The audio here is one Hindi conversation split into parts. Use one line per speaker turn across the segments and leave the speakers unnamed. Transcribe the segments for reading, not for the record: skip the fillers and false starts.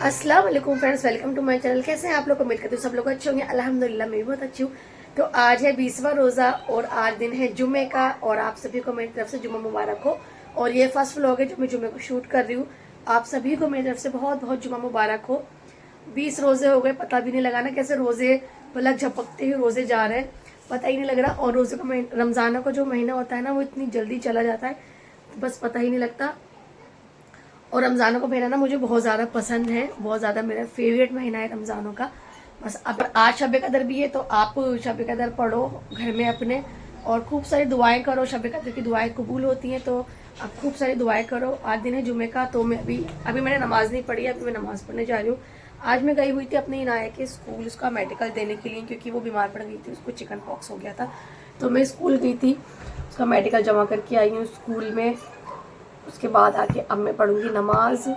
अस्सलाम वालेकुम friends, welcome to my channel. कैसे हैं आप लोग? उम्मीद करती हूँ सब लोग अच्छे होंगे। अल्हम्दुलिल्लाह मैं भी बहुत अच्छी हूँ। तो आज है 20वां रोज़ा और आज दिन है जुम्मे का और आप सभी को मेरी तरफ से जुम्मा मुबारक हो। और ये फर्स्ट व्लॉग है जो मैं जुम्मे को शूट कर रही हूँ। आप सभी को मेरी तरफ से बहुत बहुत जुम्मा मुबारक हो। 20 रोज़े हो गए, पता भी नहीं लगा ना कैसे रोज़े पलक झपकते हुए रोज़े जा रहे हैं, पता ही नहीं लग रहा। और रोज़े का रमज़ान का जो महीना होता है ना वो इतनी जल्दी चला जाता है, बस पता ही नहीं लगता। और रमज़ानों का महीना ना मुझे बहुत ज़्यादा पसंद है, बहुत ज़्यादा मेरा फेवरेट महीना है रमज़ानों का। बस अब आज शब कदर भी है तो आप शब कदर पढ़ो घर में अपने और खूब सारी दुआएं करो। शब कदर की दुआएं कबूल होती हैं तो आप खूब सारी दुआएं करो। आज दिन है जुमे का तो मैं अभी मैंने नमाज़ नहीं पढ़ी, अभी मैं नमाज़ पढ़ने जा रही हूँ। आज मैं गई हुई थी अपने इनाया के स्कूल उसका मेडिकल देने के लिए, क्योंकि वो बीमार पड़ गई थी, उसको चिकन पॉक्स हो गया था। तो मैं स्कूल गई थी, उसका मेडिकल जमा करके आई हूँ स्कूल में। उसके बाद आके अब मैं पढ़ूंगी नमाज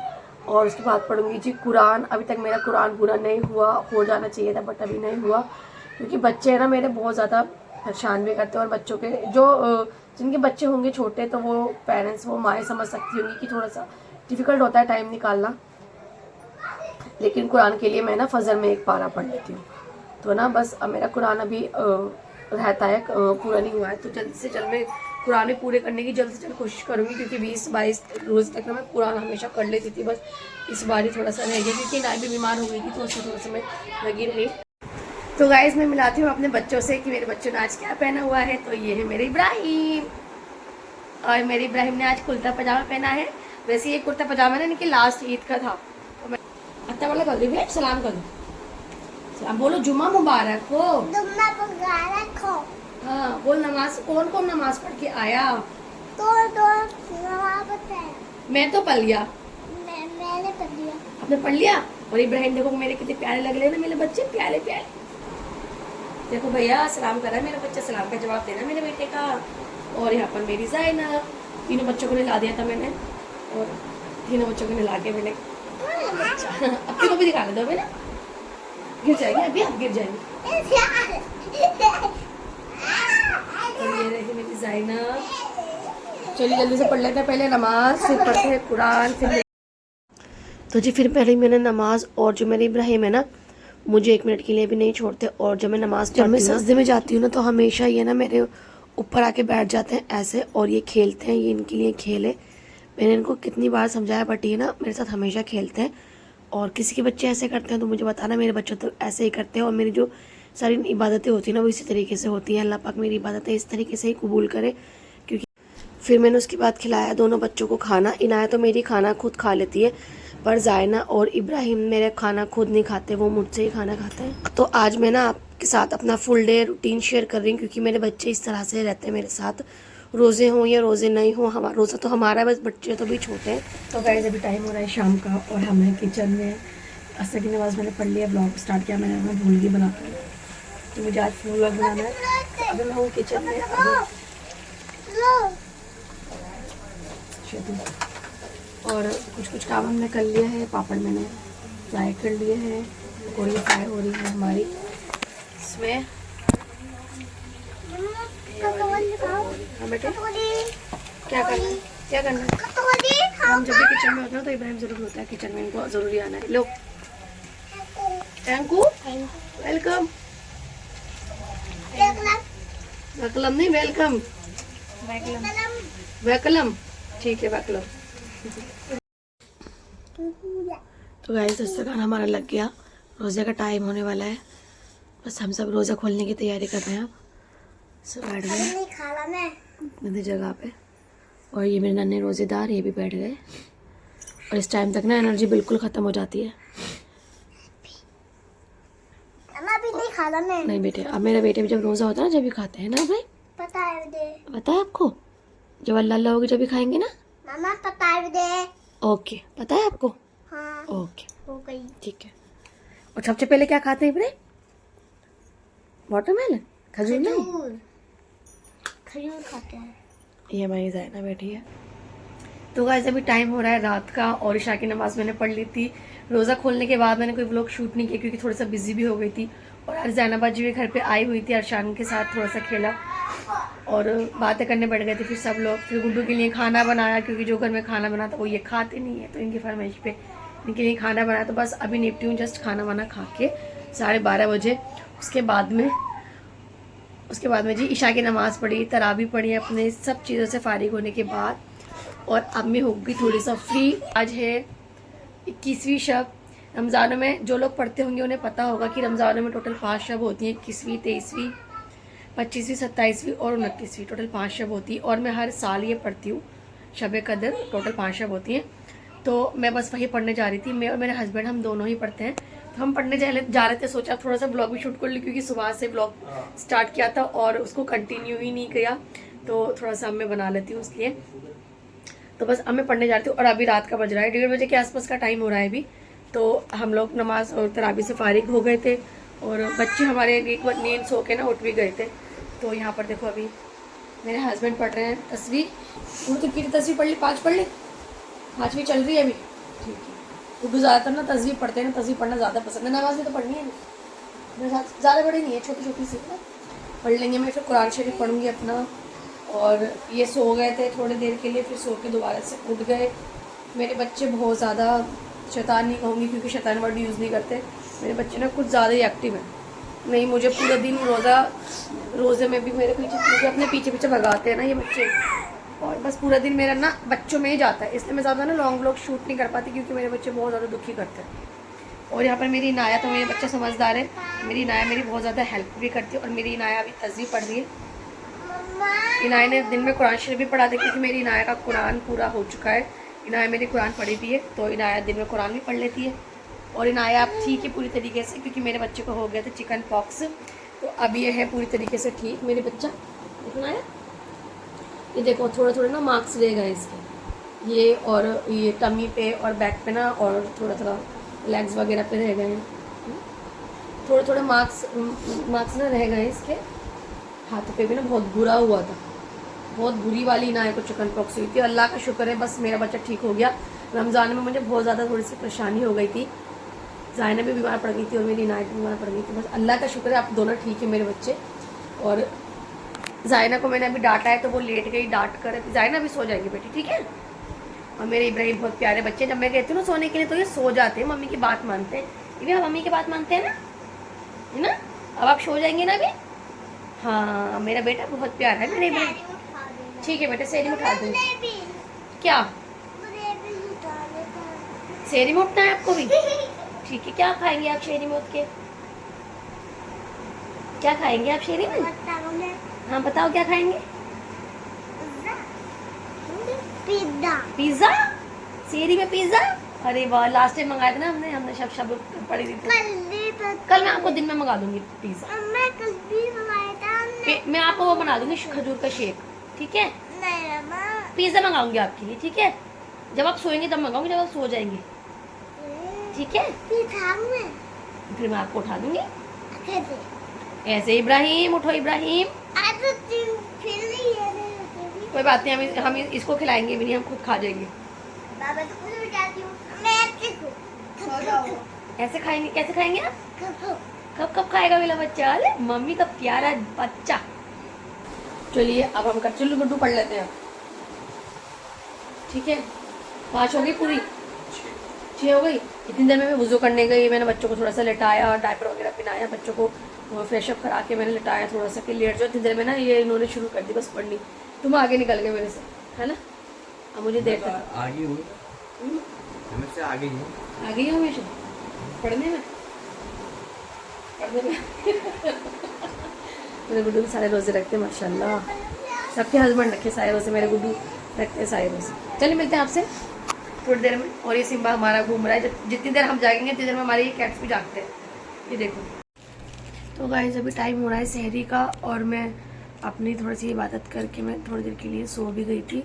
और उसके बाद पढ़ूंगी जी कुरान। अभी तक मेरा कुरान पूरा नहीं हुआ, हो जाना चाहिए था बट अभी नहीं हुआ, क्योंकि बच्चे हैं ना मेरे बहुत ज़्यादा परेशान भी करते हैं। और बच्चों के जो जिनके बच्चे होंगे छोटे तो वो पेरेंट्स वो माएँ समझ सकती होंगी कि थोड़ा सा डिफ़िकल्ट होता है टाइम निकालना। लेकिन कुरान के लिए मैं ना फजर में एक पारा पढ़ लेती हूँ। तो ना बस अब मेरा कुरान अभी रहता है, पूरा नहीं हुआ है, तो जल्द से जल्द मैं कुरान में पूरे करने की जल्द से जल्द कोशिश करूँगी, क्योंकि 20-22 रोज़ तक ना मैं कुरान हमेशा कर लेती थी। बस इस बार ही थोड़ा सा रह गया, क्योंकि नाई भी बीमार हो गई थी तो उसमें थोड़ा सा मैं लगी रही। तो गाइस मैं मिलाती हूँ अपने बच्चों से कि मेरे बच्चों ने आज क्या पहना हुआ है। तो ये है मेरे इब्राहिम, और मेरे इब्राहिम ने आज कुर्ता पजामा पहना है। वैसे ये कुर्ता पजामा ना इनके लास्ट ईद का था। तो मैं अच्छा वाला कर दी, सलाम कर दो, सलाम बोलो, जुम्मा मुबारक हो। जुम्मा मुबारक हो। हाँ बोल, नमाज कौन कौन नमाज पढ़ के आया? तो नमाज पढ़ा। मैं तो पढ़ लिया, मैंने पढ़ लिया। आपने पढ़ लिया? और इब्राहिम देखो मेरे कितने प्यारे लग रहे हैं ना, मेरे बच्चे प्यारे प्यारे। देखो भैया सलाम कर रहा है मेरा बच्चा, सलाम का जवाब देना मेरे बेटे का। और यहाँ पर मेरी ज़ैनब, तीनों बच्चों को नहला दिया था मैंने, और तीनों बच्चों को नहला के मैंने बच्चा अब को भी दिखा दो मैंने, गिर जाएंगे अभी, आप गिर जाएंगे। और ये रही मेरी ज़ैनब। चलिए जल्दी से पढ़ लेते हैं पहले नमाज, फिर पढ़ते हैं कुरान, फिर तो जी फिर पहले मैंने नमाज। और जो मेरे इब्राहिम है ना मुझे 1 मिनट के लिए भी नहीं छोड़ते। और जब मैं नमाज जब मैं सजदे में जाती हूँ ना तो हमेशा ये ना मेरे ऊपर आके बैठ जाते हैं ऐसे, और ये खेलते हैं, ये इनके लिए खेल है। मैंने इनको कितनी बार समझाया बट ये ना मेरे साथ हमेशा खेलते हैं। और किसी के बच्चे ऐसे करते हैं तो मुझे बताना, मेरे बच्चे तो ऐसे ही करते हैं। और मेरी जो सारी इबादतें होती हैं ना वो इसी तरीके से होती हैं। अल्लाह पाक मेरी इबादतें इस तरीके से ही कबूल करे। क्योंकि फिर मैंने उसके बाद खिलाया दोनों बच्चों को खाना। इनाया तो मेरी खाना खुद खा लेती है, पर ज़ायना और इब्राहिम मेरे खाना खुद नहीं खाते, वो मुझसे ही खाना खाते हैं। तो आज मैं ना आपके साथ अपना फुल डे रूटीन शेयर कर रही हूँ, क्योंकि मेरे बच्चे इस तरह से रहते हैं मेरे साथ, रोज़े हों या रोज़े नहीं हों। हमारा रोज़ा तो हमारा, बस बच्चे तो भी छोटे हैं। तो गाइस अभी टाइम हो रहा है शाम का और हम हैं किचन में। असर की नमाज़ मैंने पढ़ लिया, ब्लॉग स्टार्ट किया मैंने, मैं भूल गई बनाकर। तो मुझे आज फूल व्लॉग बनाना है। तो अभी मैं हूँ किचन में। और कुछ काम हमने कर लिया है। पापड़ मैंने फ्राई कर लिए हैं, पकौड़ी फ्राई हो रही है हमारी। इसमें हाँ बेटे क्या करना है, क्या करना है? हम जब भी किचन में होते हैं तो इब्राहिम ज़रूर होता है किचन में, इनको ज़रूरी आना है। लो थैंक यू, वेलकम, वेलकम नहीं वेलकम, वेलकम, ठीक है वेलकम। तो गाइस इससे खाना हमारा लग गया, रोज़े का टाइम होने वाला है। बस हम सब रोज़ा खोलने की तैयारी कर रहे हैं। अब सब बैठ गए नदी जगह पे, और ये मेरे नन्हे रोज़ेदार ये भी बैठ गए। और इस टाइम तक ना एनर्जी बिल्कुल ख़त्म हो जाती है। भी नहीं खाना मैं। नहीं बेटे, अब मेरा बेटे भी जब रोज़ा होता है ना जब भी खाते हैं ना भाई, पता है आपको, जब अल्लाह होगी जब भी खाएंगे ना मामा, पता है। ओके पता है आपको? हाँ ओके हो गई, ठीक है। और सबसे पहले क्या खाते हैं इब्राहिम? वाटरमेलन, खजूर नहीं, खजूर खाते हैं। ये हमारी ज़ैना बैठी है। तो गाइस अभी टाइम हो रहा है रात का और इशा की नमाज़ मैंने पढ़ ली थी। रोज़ा खोलने के बाद मैंने कोई व्लॉग शूट नहीं किया, क्योंकि थोड़ा सा बिजी भी हो गई थी। और आज ज़ैनबा जी भी घर पे आई हुई थी, अरशान के साथ थोड़ा सा खेला और बातें करने बैठ गए थे। फिर सब लोग, फिर गुड्डू के लिए खाना बनाया, क्योंकि जो घर में खाना बनाता वो ये खाते नहीं है, तो इनकी फरमाइश पे इनके लिए खाना बनाया, तो बस अभी निपटी हूँ जस्ट खाना वाना खा के 12:30 बजे। उसके बाद में जी ईशा की नमाज़ पढ़ी, तरावी पढ़ी, अपने सब चीज़ों से फारिग होने के बाद, और अब मैं हो गई थोड़ी सा फ्री। आज है 21वीं शब। रमज़ानों में जो लोग पढ़ते होंगे उन्हें पता होगा कि रमज़ानों में टोटल 5 शब होती हैं, 21वीं, 23वीं, 25वीं, 27वीं और 29वीं, टोटल 5 शब होती है। और मैं हर साल ये पढ़ती हूँ, शब कदर टोटल 5 शब होती हैं। तो मैं बस वही पढ़ने जा रही थी, मैं और मेरे हस्बैंड हम दोनों ही पढ़ते हैं। तो हम पढ़ने जा रहे थे, सोचा थोड़ा सा ब्लॉग भी शूट कर ली, क्योंकि सुबह से ब्लॉग स्टार्ट किया था और उसको कंटिन्यू ही नहीं किया, तो थोड़ा सा मैं बना लेती हूँ इसलिए। तो बस अब मैं पढ़ने जा रही थी और अभी रात का बज रहा है 1:30 बजे के आसपास का टाइम हो रहा है अभी। तो हम लोग नमाज और तरावी से फारिग हो गए थे और बच्चे हमारे एक बार नींद सो के ना उठ भी गए थे। तो यहाँ पर देखो अभी मेरे हस्बैंड पढ़ रहे हैं तस्वीर। तो कितनी तस्वीर पढ़ ली? 5 पढ़ ली, 5वीं चल रही है अभी। ठीक है, उर्दू ज़्यादातर ना तस्वीर पढ़ते हैं ना, तस्वीर पढ़ना ज़्यादा पसंद है। नमाज भी तो पढ़नी है, मेरे साथ ज़्यादा बड़ी नहीं है, छोटी छोटी सी ना पढ़ लेंगे। मैं फिर कुरान शरीफ पढ़ूँगी अपना। और ये सो गए थे थोड़ी देर के लिए, फिर सो के दोबारा से उठ गए। मेरे बच्चे बहुत ज़्यादा शैतान नहीं कहूँगी, क्योंकि शैतान वर्ड यूज़ नहीं करते। मेरे बच्चे ना कुछ ज़्यादा ही एक्टिव हैं। नहीं, मुझे पूरा दिन रोज़े में भी मुझे अपने पीछे भगाते हैं ना ये बच्चे, और बस पूरा दिन मेरा ना बच्चों में ही जाता है। इसलिए मैं ज़्यादा ना लॉन्ग व्लॉग शूट नहीं कर पाती, क्योंकि मेरे बच्चे बहुत ज़्यादा दुखी करते हैं। और यहाँ पर मेरी इनाया, तो मेरे बच्चे समझदार है, मेरी इनाया मेरी बहुत ज़्यादा हेल्प भी करती है। और मेरी इनाया अभी तस्वीर पढ़ रही है। इनाया ने दिन में कुरान शरीफ भी पढ़ा था, क्योंकि मेरी इनाया का कुरान पूरा हो चुका है। इनाया मेरी कुरान पढ़ी भी है, तो इनाया दिन में कुरान भी पढ़ लेती है। और इनाया अब ठीक है पूरी तरीके से, क्योंकि मेरे बच्चे को हो गया था चिकन पॉक्स, तो अब ये है पूरी तरीके से ठीक मेरे बच्चा। देखो आया, ये देखो थोड़े थोड़े ना मार्क्स रह गए इसके, ये और ये टमी पे और बैक पे ना, और थोड़ा थोड़ा लेग्स वगैरह पे रह गए हैं, थोड़े थोड़े मार्क्स ना रह गए इसके। हाथ पे भी ना बहुत बुरा हुआ था, बहुत बुरी वाली इनाया को चिकन पॉक्स हुई थी। अल्लाह का शुक्र है बस मेरा बच्चा ठीक हो गया। रमज़ान में मुझे बहुत ज़्यादा थोड़ी सी परेशानी हो गई थी, जायना भी बीमार पड़ गई थी और मेरी इनाया भी बीमार पड़ गई थी। बस अल्लाह का शुक्र है आप दोनों ठीक है मेरे बच्चे। और जायना को मैंने अभी डांटा है, तो वो लेट गई, डांट कर जायना भी सो जाएगी बेटी, ठीक है। और मेरे इब्राहिम बहुत प्यारे बच्चे, जब मैं कहती हूँ ना सोने के लिए, तो ये सो जाते हैं, मम्मी की बात मानते हैं। ये भी मम्मी की बात मानते हैं ना, है ना। अब आप सो जाएंगे ना अभी? हाँ, मेरा बेटा बहुत प्यारा है मेरे इब्राहिम। ठीक है बेटा, सेरी में उठा दूँगी। क्या सेरी में उठना है आपको भी? ठीक है, क्या खाएंगे आप शेरी में उठ के? क्या खाएंगे आप शेरी में? हाँ बताओ क्या खाएंगे? पिज्जा। पिज्जा? शेरी में पिज्जा? अरे वाह, लास्ट टाइम मंगाया था ना हमने शब पड़ी थी। कल मैं आपको दिन में मंगा दूंगी पिज्जा। मैं कल भी मंगाया था। मैं आपको वो बना दूंगी खजूर का शेक, ठीक है। पिज्जा मंगाऊंगी आपके लिए, ठीक है। जब आप सोएंगे तब मंगाऊंगी, जब आप सो जाएंगे, ठीक है। फिर मैं आपको उठा दूंगी ऐसे। इब्राहिम उठो, इब्राहिम। कोई बात नहीं, हम इसको खिलाएंगे भी नहीं, हम खुद खा जाएंगे। ऐसे खाएंगे? कैसे खाएंगे आप? कब कब खाएगा मेरा बच्चा? अरे मम्मी का प्यारा बच्चा। चलिए अब हम चलो गुड्डू पढ़ लेते हैं, ठीक है। 5 हो गई पूरी, 6 हो गई। इतनी देर में मैं वुज़ू करने गई, मैंने बच्चों को थोड़ा सा लिटाया, डायपर वगैरह पहनाया, बच्चों को फ्रेशअप करा के मैंने लिटाया थोड़ा सा कि लेट जाओ। इतनी देर में ना ये इन्होंने शुरू कर दी बस पढ़नी। तुम आगे निकल गए मेरे से, है ना। अब मुझे देर तक
आगे हूँ, हमेशा आगे ही
हूँ हमेशा पढ़ने में मेरे गुड्डू भी सारे रोज़े रखते हैं माशाल्लाह। सबके हस्बैंड रखे सारे रोज़े, मेरे गुड्डू रखते हैं सारे रोज़े। चलिए मिलते हैं आपसे थोड़ी देर में। और ये सिम्बा हमारा घूम रहा है, जितनी देर हम जागेंगे उतनी देर में हमारे ये कैट्स भी जागते हैं। ये देखो। तो गाइस अभी टाइम हो रहा है सहरी का, और मैं अपनी थोड़ी सी इबादत करके मैं थोड़ी देर के लिए सो भी गई थी।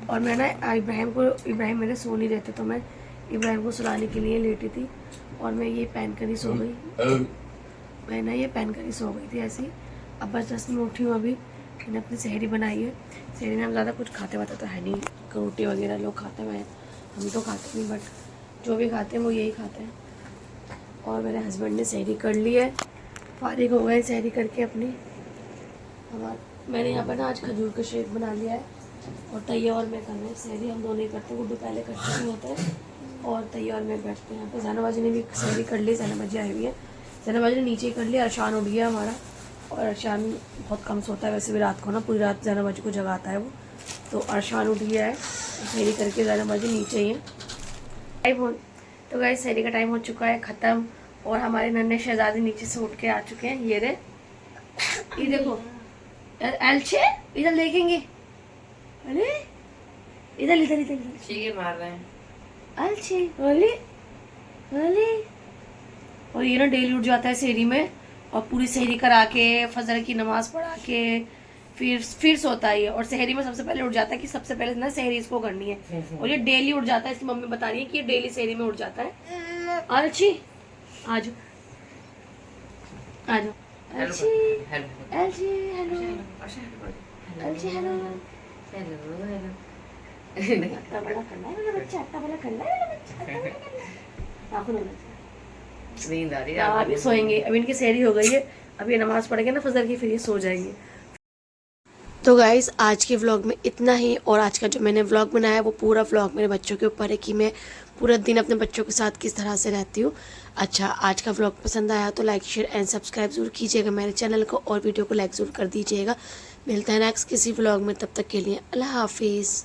और मैं ना इब्राहिम मेरे सो नहीं रहते, तो मैं इब्राहिम को सुलाने के लिए लेटी थी, और मैं ये पहन कर ही सो गई। मैं ना ये पहन कर ही सो गई थी ऐसे ही। अब बस जस्ट मैं उठी हूँ, अभी मैंने अपनी सहरी बनाई है। सहरी में हम ज़्यादा कुछ खाते वाते तो है नहीं, रोटी वगैरह लोग खाते हैं, हम तो खाते नहीं, बट जो भी खाते हैं वो यही खाते हैं। और मेरे हस्बैंड ने सहरी कर ली है, फारिग हो गए सहरी करके अपनी। मैंने यहाँ पर ना आज खजूर का शेक बना लिया है, और तैयार और मैं कर रहे हैं सहरी। हम दोनों ही करते हैं, गुड्डू पहले करते ही होते हैं और तैयार और मैं बैठते हैं यहाँ पे। जैनबाजी ने भी सहरी कर ली, जैनबाजी आई हुई है, जैनबाजी ने नीचे ही कर लिया। अरशान उठ गया हमारा, और अरशान बहुत कम सोता है वैसे भी रात को ना, पूरी रात जैनबाजी को जगाता है वो। तो अरशान उठ गया है, सहरी करके जैनबाजी नीचे ही है। तो गाइस सहरी का टाइम हो चुका है ख़त्म, और हमारे नन्हे शहजादे नीचे से उठ के आ चुके हैं। ये रे, ये देखो अलछे, इधर देखेंगे, अरे इधर इधर इधर
चीखे मार रहे हैं
अलछे, अरे अरे। और ये ना डेली उठ जाता है सहरी में, और पूरी सहरी करा के फजर की नमाज पढ़ा के फिर सोता है ये। और सहरी में सबसे पहले उठ जाता है कि सबसे पहले ना सहरी इसको करनी है, और ये डेली उठ जाता है। इसकी मम्मी बता रही है कि ये डेली सहरी में उठ जाता है। अलछी आजो आजो, अलछी अलछी हेलो, अलछी हेलो। इतना बड़ा करना है मेरा बच्चा, इतना बड़ा करना है मेरा बच्चा। आँखों में
नींद आ रही है।
अभी सोएंगे, अभी इनकी सहरी हो गई है, अभी नमाज पढ़ेंगे ना फजर की, फिर ये सो जाएंगे। तो गाइज़ आज के व्लॉग में इतना ही, और आज का जो मैंने व्लॉग बनाया है वो पूरा व्लॉग मेरे बच्चों के ऊपर है कि मैं पूरा दिन अपने बच्चों के साथ किस तरह से रहती हूँ। अच्छा, आज का व्लॉग पसंद आया तो लाइक शेयर एंड सब्सक्राइब ज़रूर कीजिएगा मेरे चैनल को, और वीडियो को लाइक ज़रूर कर दीजिएगा। मिलता है नेक्स्ट किसी व्लॉग में, तब तक के लिए अल्लाह हाफिज़।